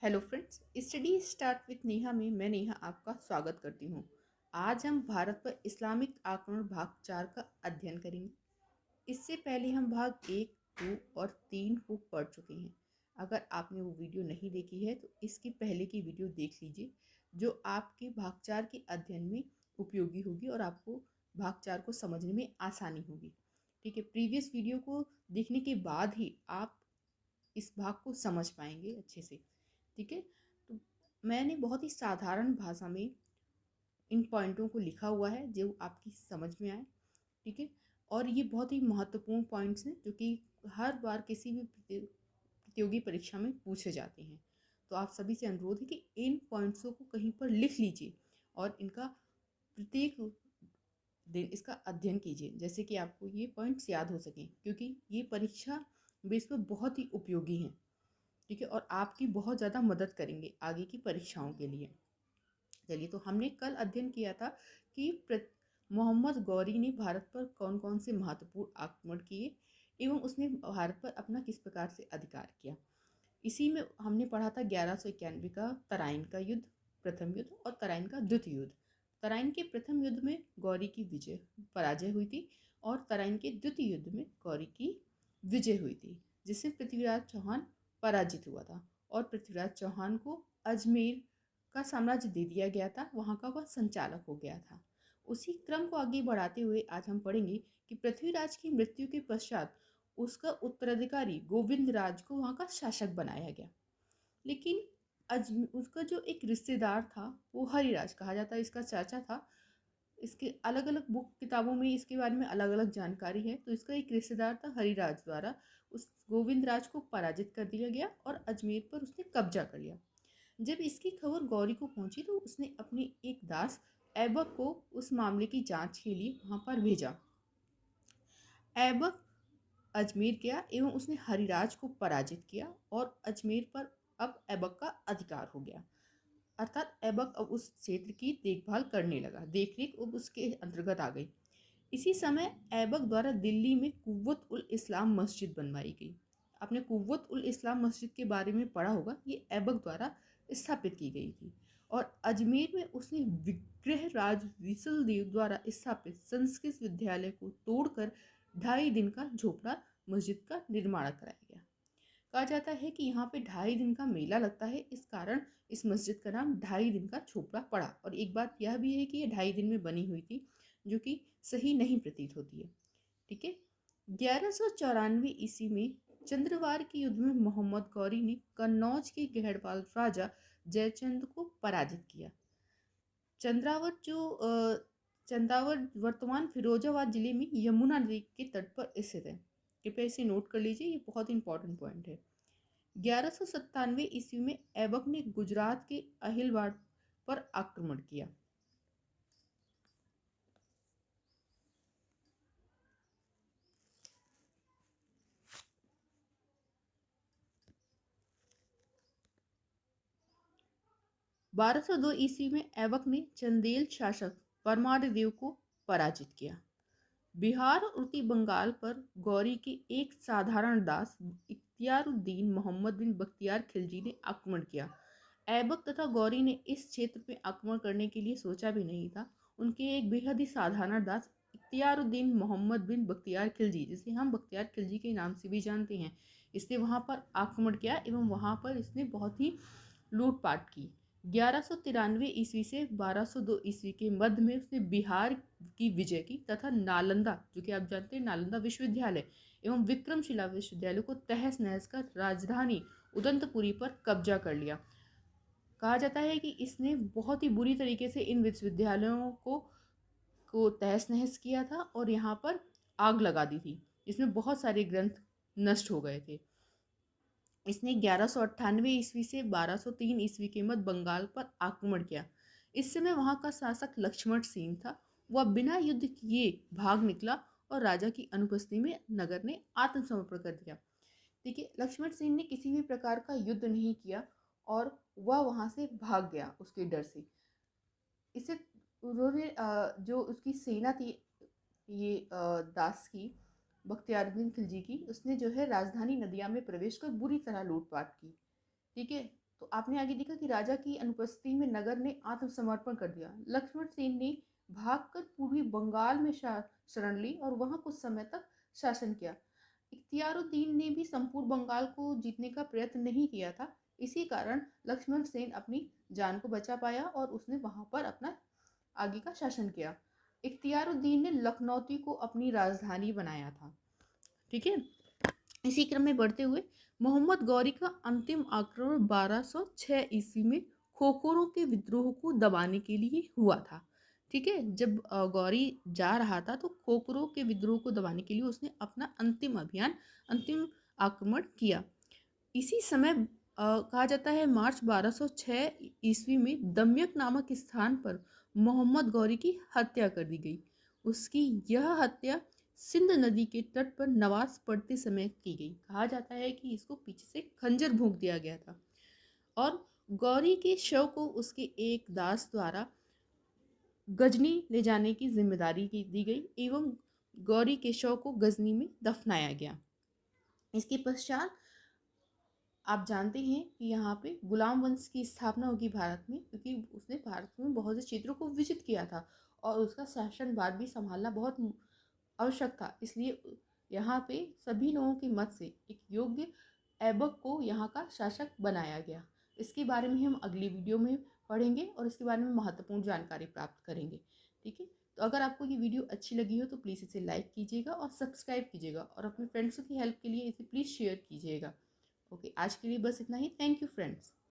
Hello friends, study start with Neha में मैं नेहा आपका स्वागत करती हूँ। आज हम भारत पर इस्लामिक आक्रमण भाग 4 का अध्ययन करेंगे। इससे पहले हम भाग 1, 2 और 3 को पढ़ चुके हैं। अगर आपने वो वीडियो नहीं देखी है तो इसकी पहले की वीडियो देख लीजिए, जो आपके भाग 4 के अध्ययन में उपयोगी होगी और आपको भाग 4 को समझने में आसानी होगी। ठीक है, प्रीवियस वीडियो को देखने के बाद ही आप इस भाग को समझ पाएंगे अच्छे से। ठीक है, तो मैंने बहुत ही साधारण भाषा में इन पॉइंटों को लिखा हुआ है जो आपकी समझ में आए। ठीक है, और ये बहुत ही महत्वपूर्ण पॉइंट्स हैं जो कि हर बार किसी भी प्रतियोगी परीक्षा में पूछे जाते हैं। तो आप सभी से अनुरोध है कि इन पॉइंट्सों को कहीं पर लिख लीजिए और इनका प्रत्येक दिन इसका अध्ययन कीजिए, जैसे कि आपको ये पॉइंट्स याद हो सकें, क्योंकि ये परीक्षा बेस पर बहुत ही उपयोगी हैं। ठीक है, और आपकी बहुत ज़्यादा मदद करेंगे आगे की परीक्षाओं के लिए। चलिए, तो हमने कल अध्ययन किया था कि मोहम्मद गौरी ने भारत पर कौन कौन से महत्वपूर्ण आक्रमण किए एवं उसने भारत पर अपना किस प्रकार से अधिकार किया। इसी में हमने पढ़ा था 1191 का तराइन का युद्ध, प्रथम युद्ध, और तराइन का द्वितीय युद्ध। तराइन के प्रथम युद्ध में गौरी की पराजय हुई थी और तराइन के द्वितीय युद्ध में गौरी की विजय हुई थी, जिससे पृथ्वीराज चौहान पराजित हुआ था और पृथ्वीराज चौहान को अजमेर का साम्राज्य दे दिया गया था, वहाँ का वह संचालक हो गया था। उसी क्रम को आगे बढ़ाते हुए आज हम पढ़ेंगे कि पृथ्वीराज की मृत्यु के पश्चात उसका उत्तराधिकारी गोविंद राज को वहाँ का शासक बनाया गया। लेकिन उसका जो एक रिश्तेदार था वो हरिराज कहा जाता है, इसका चाचा था। इसके अलग अलग बुक किताबों में इसके बारे में अलग अलग जानकारी है। तो इसका एक रिश्तेदार था हरिराज द्वारा उस गोविंद राज को पराजित कर दिया गया और अजमेर पर उसने कब्जा कर लिया। जब इसकी खबर गौरी को पहुंची तो उसने अपने एक दास ऐबक को उस मामले की जांच के लिए वहां पर भेजा। ऐबक अजमेर गया एवं उसने हरिराज को पराजित किया और अजमेर पर अब ऐबक का अधिकार हो गया, अर्थात ऐबक अब उस क्षेत्र की देखभाल करने लगा, देखरेख अब उसके अंतर्गत आ गई। इसी समय ऐबक द्वारा दिल्ली में कुव्वत उल इस्लाम मस्जिद बनवाई गई। आपने कुव्वत उल इस्लाम मस्जिद के बारे में पढ़ा होगा, ये ऐबक द्वारा स्थापित की गई थी। और अजमेर में उसने विग्रह राज विसल देव द्वारा स्थापित संस्कृत विद्यालय को तोड़कर 2.5 दिन का झोपड़ा मस्जिद का निर्माण कराया गया। कहा जाता है कि यहाँ पे 2.5 दिन का मेला लगता है, इस कारण इस मस्जिद का नाम 2.5 दिन का झोपड़ा पड़ा। और एक बात यह भी है कि ये 2.5 दिन में बनी हुई थी, जो कि सही नहीं प्रतीत होती है। ठीक है, 1194 ईस्वी में चंद्रवार के युद्ध में मोहम्मद गौरी ने कन्नौज के गहड़पाल राजा जयचंद को पराजित किया। चंद्रावत वर्तमान फिरोजाबाद जिले में यमुना नदी के तट पर स्थित है। कृपया इसे नोट कर लीजिए, ये बहुत इंपॉर्टेंट पॉइंट है। 1197 ईस्वी में ऐबक ने गुजरात के अहिलवाड़ पर आक्रमण किया। बारह सौ दो ईस्वी में ऐबक ने चंदेल शासक परमारदेव को पराजित किया। बिहार और उत्तरी बंगाल पर गौरी के एक साधारण दास इख्तियारुद्दीन मोहम्मद बिन बख्तियार खिलजी ने आक्रमण किया। ऐबक तथा गौरी ने इस क्षेत्र में आक्रमण करने के लिए सोचा भी नहीं था। उनके एक बेहद ही साधारण दास इख्तियारुद्दीन मोहम्मद बिन बख्तियार खिलजी, जिसे हम बख्तियार खिलजी के नाम से भी जानते हैं, इसने वहां पर आक्रमण किया एवं वहां पर इसने बहुत ही लूटपाट की। 1193 ईस्वी से 1202 ईस्वी के मध्य में उसने बिहार की विजय की तथा नालंदा, जो कि आप जानते हैं नालंदा विश्वविद्यालय एवं विक्रमशिला विश्वविद्यालय को तहस नहस कर राजधानी उदंतपुरी पर कब्जा कर लिया। कहा जाता है कि इसने बहुत ही बुरी तरीके से इन विश्वविद्यालयों को तहस नहस किया था और यहाँ पर आग लगा दी थी, जिसमें बहुत सारे ग्रंथ नष्ट हो गए थे। इसने 1198 ईस्वी से 1203 ईस्वी के मध्य बंगाल पर आक्रमण किया। इस समय वहां का शासक लक्ष्मण सेन था। वह बिना युद्ध किए भाग निकला और राजा की अनुपस्थिति में नगर ने आत्मसमर्पण कर दिया। देखिए, लक्ष्मण सेन ने किसी भी प्रकार का युद्ध नहीं किया और वह वहां से भाग गया उसके डर से। इसे उन्होंने जो उसकी सेना थी, ये दास की, बख्तियारुद्दीन खिलजी की, उसने जो है राजधानी नदिया में प्रवेश कर बुरी तरह लूटपाट की। ठीक है, तो आपने आगे देखा कि राजा की अनुपस्थिति में नगर ने आत्मसमर्पण कर दिया। लक्ष्मण सेन ने भागकर पूर्वी बंगाल में शरण ली और वहां कुछ समय तक शासन किया। इख्तियारुद्दीन ने भी संपूर्ण बंगाल को जीतने का प्रयत्न नहीं किया था। इसी कारण लक्ष्मण सेन अपनी जान को बचा पाया और उसने वहां पर अपना आगे का शासन किया। इख्तियारुद्दीन ने लखनौती को अपनी राजधानी बनाया था। ठीक है, इसी क्रम में बढ़ते हुए मोहम्मद गौरी का अंतिम आक्रमण 1206 ईस्वी में खोखरों के विद्रोह को दबाने के लिए हुआ था। ठीक है, जब गौरी जा रहा था तो खोखरों के विद्रोह को दबाने के लिए उसने अपना अंतिम आक्रमण किया। इसी समय कहा जाता है मार्च 1206 ईस्वी में दम्यक नामक स्थान पर मोहम्मद गौरी की हत्या कर दी गई। उसकी यह हत्या सिंध नदी के तट पर नमाज पढ़ते समय की गई। कहा जाता है कि इसको पीछे से खंजर भोंक दिया गया था और गौरी के शव को उसके एक दास द्वारा गजनी ले जाने की जिम्मेदारी दी गई एवं गौरी के शव को गजनी में दफनाया गया। इसके पश्चात आप जानते हैं कि यहाँ पे गुलाम वंश की स्थापना होगी भारत में, क्योंकि उसने भारत में बहुत से क्षेत्रों को विजित किया था और उसका शासनभार भी संभालना बहुत आवश्यक था। इसलिए यहाँ पे सभी लोगों के मत से एक योग्य ऐबक को यहाँ का शासक बनाया गया। इसके बारे में हम अगली वीडियो में पढ़ेंगे और इसके बारे में महत्वपूर्ण जानकारी प्राप्त करेंगे। ठीक है, तो अगर आपको ये वीडियो अच्छी लगी हो तो प्लीज़ इसे लाइक कीजिएगा और सब्सक्राइब कीजिएगा और अपने फ्रेंड्सों की हेल्प के लिए इसे प्लीज़ शेयर कीजिएगा। ओके, आज के लिए बस इतना ही। Thank you friends.